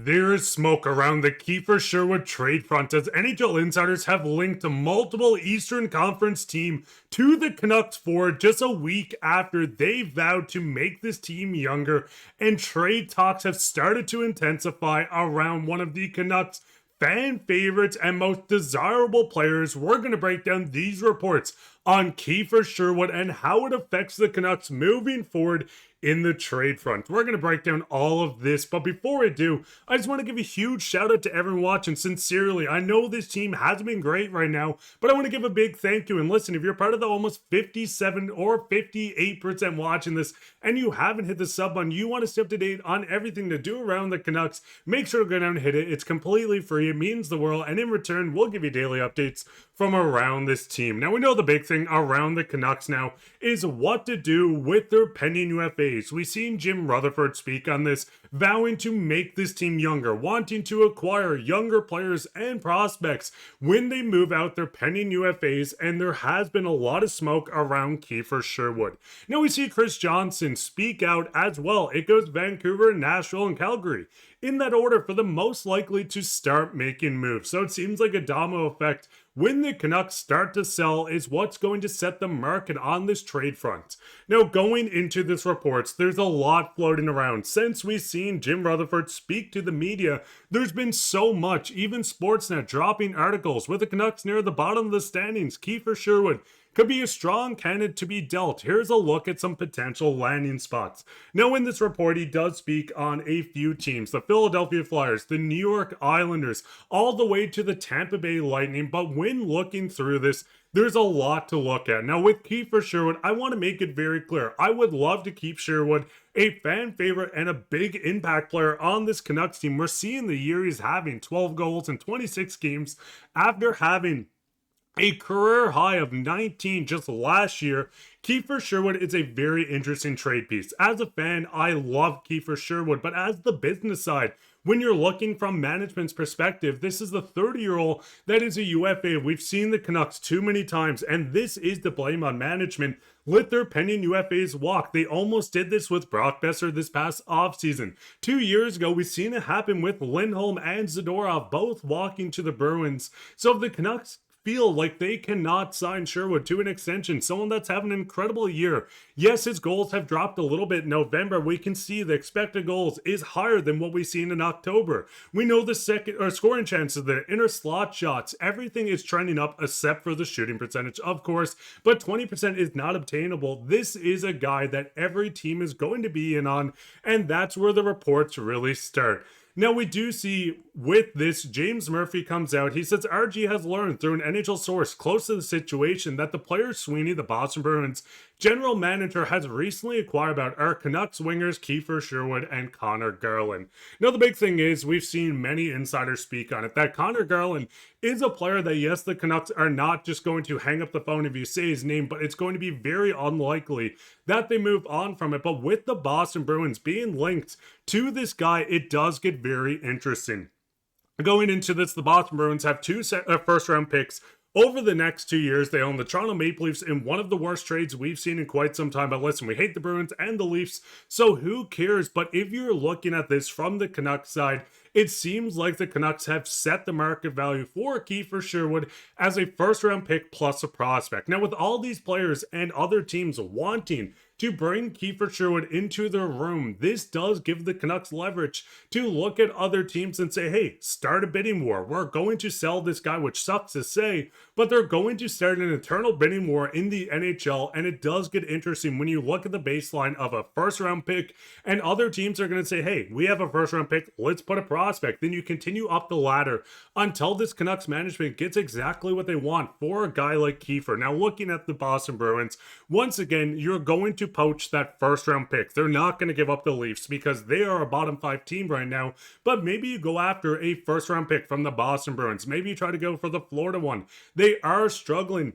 There is smoke around the Kiefer Sherwood trade front as NHL insiders have linked a multiple Eastern Conference team to the Canucks forward just a week after they vowed to make this team younger, and trade talks have started to intensify around one of the Canucks fan favorites and most desirable players. We're going to break down these reports on Kiefer Sherwood and how it affects the Canucks moving forward in the trade front. We're going to break down all of this, but before I do, I just want to give a huge shout out to everyone watching. Sincerely, I know this team hasn't been great right now, but I want to give a big thank you. And listen, if you're part of the almost 57 or 58% watching this and you haven't hit the sub button, you want to stay up to date on everything to do around the Canucks, make sure to go down and hit it. It's completely free. It means the world. And in return, we'll give you daily updates from around this team. Now, we know the big thing around the Canucks now is what to do with their pending UFAs. We've seen Jim Rutherford speak on this, vowing to make this team younger, wanting to acquire younger players and prospects when they move out their pending UFAs, and there has been a lot of smoke around Kiefer Sherwood. Now we see Chris Johnson speak out as well. It goes Vancouver, Nashville, and Calgary in that order for the most likely to start making moves. So it seems like a domino effect when the Canucks start to sell is what's going to set the market on this trade front. Now, going into this reports, there's a lot floating around. Since we've seen Jim Rutherford speak to the media, there's been so much, even Sportsnet dropping articles with the Canucks near the bottom of the standings. Kiefer Sherwood could be a strong candidate to be dealt. Here's a look at some potential landing spots. Now, in this report, he does speak on a few teams: the Philadelphia Flyers, the New York Islanders, all the way to the Tampa Bay Lightning. But when looking through this, there's a lot to look at. Now, with Kiefer Sherwood, I want to make it very clear. I would love to keep Sherwood a fan favorite and a big impact player on this Canucks team. We're seeing the year he's having, 12 goals in 26 games after having a career high of 19 just last year. Kiefer Sherwood is a very interesting trade piece. As a fan, I love Kiefer Sherwood, but as the business side, when you're looking from management's perspective, this is the 30-year-old that is a UFA. We've seen the Canucks too many times, and this is the blame on management. Let their pending UFAs walk. They almost did this with Brock Boeser this past offseason. 2 years ago, we've seen it happen with Lindholm and Zadorov both walking to the Bruins. So if the Canucks feel like they cannot sign Sherwood to an extension, someone that's having an incredible year. Yes, his goals have dropped a little bit in November. We can see the expected goals is higher than what we've seen in October. We know the second or scoring chances, the inner slot shots, everything is trending up except for the shooting percentage, of course, but 20% is not obtainable. This is a guy that every team is going to be in on, and that's where the reports really start. Now, we do see with this, James Murphy comes out. He says RG has learned through an NHL source close to the situation that the player Sweeney, the Boston Bruins general manager, has recently acquired about our Canucks wingers Kiefer Sherwood and Conor Garland. Now, the big thing is we've seen many insiders speak on it, that Conor Garland is a player that, yes, the Canucks are not just going to hang up the phone if you say his name, but it's going to be very unlikely that they move on from it. But with the Boston Bruins being linked to this guy, it does get very interesting. Going into this, the Boston Bruins have two first-round picks over the next 2 years. They own the Toronto Maple Leafs in one of the worst trades we've seen in quite some time. But listen, we hate the Bruins and the Leafs, so who cares? But if you're looking at this from the Canucks side, it seems like the Canucks have set the market value for Kiefer Sherwood as a first-round pick plus a prospect. Now, with all these players and other teams wanting to bring Kiefer Sherwood into their room, this does give the Canucks leverage to look at other teams and say, hey, start a bidding war. We're going to sell this guy, which sucks to say, but they're going to start an eternal bidding war in the NHL, and it does get interesting when you look at the baseline of a first-round pick, and other teams are going to say, hey, we have a first-round pick, let's put a prospect. Then you continue up the ladder until this Canucks management gets exactly what they want for a guy like Kiefer. Now, looking at the Boston Bruins, once again, you're going to poach that first round pick. They're not going to give up the Leafs because they are a bottom 5 team right now, but maybe you go after a first round pick from the Boston Bruins. Maybe you try to go for the Florida one. They are struggling.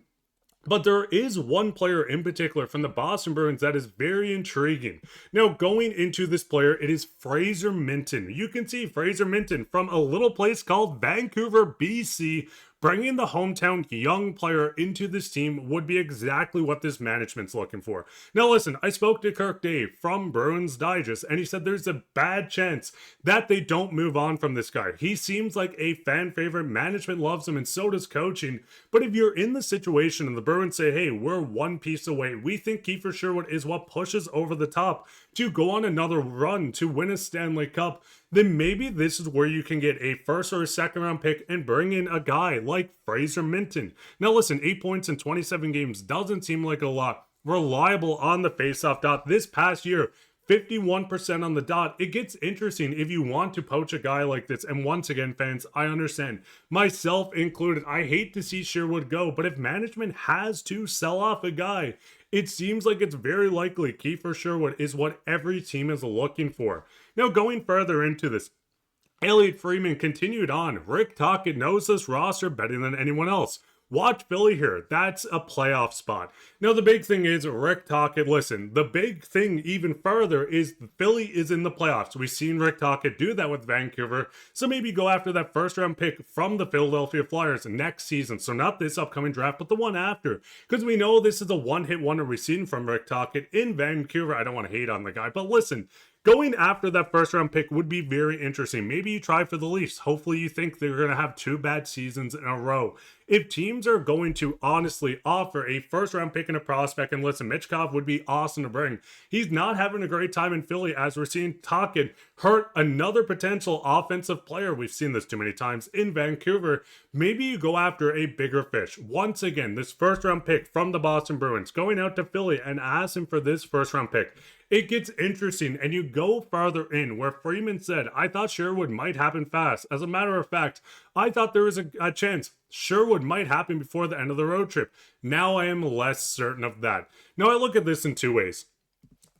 But there is one player in particular from the Boston Bruins that is very intriguing. Now, going into this player, it is Fraser Minten. You can see Fraser Minten from a little place called Vancouver, BC, Bringing the hometown young player into this team would be exactly what this management's looking for. Now listen, I spoke to Kirk Dave from Bruins Digest, and he said there's a bad chance that they don't move on from this guy. He seems like a fan favorite. Management loves him, and so does coaching. But if you're in the situation and the Bruins say, hey, we're one piece away, we think Kiefer Sherwood is what pushes over the top to go on another run to win a Stanley Cup, then maybe this is where you can get a first or a second round pick and bring in a guy like Fraser Minton. Now listen, 8 points in 27 games doesn't seem like a lot. Reliable on the faceoff dot this past year, 51% on the dot. It gets interesting if you want to poach a guy like this. And once again, fans, I understand, myself included, I hate to see Sherwood go, but if management has to sell off a guy, it seems like it's very likely Kiefer Sherwood is what every team is looking for. Now, going further into this, Elliot Friedman continued on. Rick Tocchet knows this roster better than anyone else. Watch Philly here. That's a playoff spot. Now, the big thing is Rick Tocchet. Listen, the big thing even further is Philly is in the playoffs. We've seen Rick Tocchet do that with Vancouver. So maybe go after that first round pick from the Philadelphia Flyers next season. So not this upcoming draft, but the one after. Because we know this is a one-hit wonder we've seen from Rick Tocchet in Vancouver. I don't want to hate on the guy, but listen, going after that first round pick would be very interesting. Maybe you try for the Leafs. Hopefully you think they're going to have 2 bad seasons in a row. If teams are going to honestly offer a first round pick and a prospect, and listen, Michkov would be awesome to bring. He's not having a great time in Philly as we're seeing Tocchet hurt another potential offensive player. We've seen this too many times in Vancouver. Maybe you go after a bigger fish. Once again, this first round pick from the Boston Bruins going out to Philly and asking for this first round pick. It gets interesting, and you go farther in where Freeman said, I thought Sherwood might happen fast. As a matter of fact, I thought there was a chance Sherwood might happen before the end of the road trip. Now I am less certain of that. Now I look at this in 2 ways.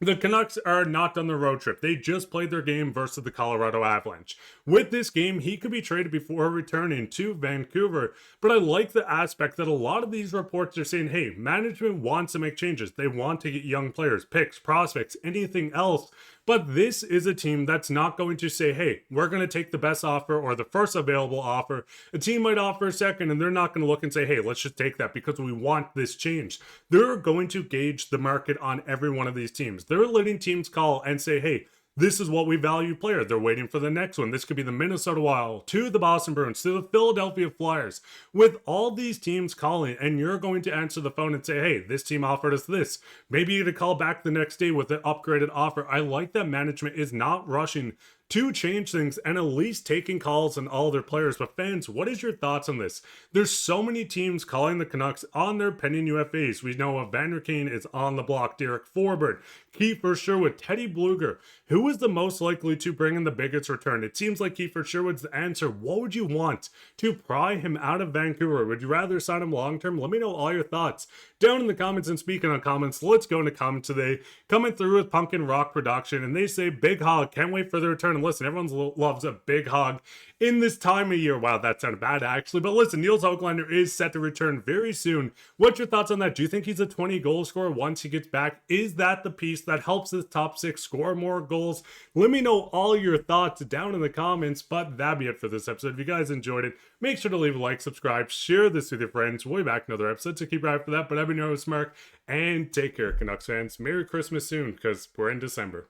The Canucks are not on the road trip. They just played their game versus the Colorado Avalanche. With this game, he could be traded before returning to Vancouver. But I like the aspect that a lot of these reports are saying, hey, management wants to make changes. They want to get young players, picks, prospects, anything else. But this is a team that's not going to say, hey, we're going to take the best offer or the first available offer. A team might offer a second, and they're not going to look and say, hey, let's just take that because we want this change. They're going to gauge the market on every one of these teams. They're letting teams call and say, hey, this is what we value player. They're waiting for the next one. This could be the Minnesota Wild, to the Boston Bruins, to the Philadelphia Flyers. With all these teams calling, and you're going to answer the phone and say, hey, this team offered us this. Maybe you're going to call back the next day with an upgraded offer. I like that management is not rushing to change things and at least taking calls on all their players. But fans, what is your thoughts on this? There's so many teams calling the Canucks on their pending UFAs. We know Evander Kane is on the block, Derek Forbort, Kiefer Sherwood, Teddy Bluger. Who is the most likely to bring in the biggest return? It seems like Kiefer Sherwood's the answer. What would you want to pry him out of Vancouver? Would you rather sign him long term? Let me know all your thoughts down in the comments. And speaking on comments, let's go into comments today. Coming through with Pumpkin Rock Production, and they say, big hog, can't wait for the return. And listen, everyone loves a big hog in this time of year. Wow, that sounded bad actually. But listen, Niels Höglander is set to return very soon. What's your thoughts on that? Do you think he's a 20 goal scorer once he gets back? Is that the piece that helps his top 6 score more goals? Let me know all your thoughts down in the comments. But that'd be it for this episode. If you guys enjoyed it, make sure to leave a like, subscribe, share this with your friends. We'll be back in another episode, so keep your eye for that. But I've been your host, Mark, and take care, Canucks fans. Merry Christmas soon, because we're in December.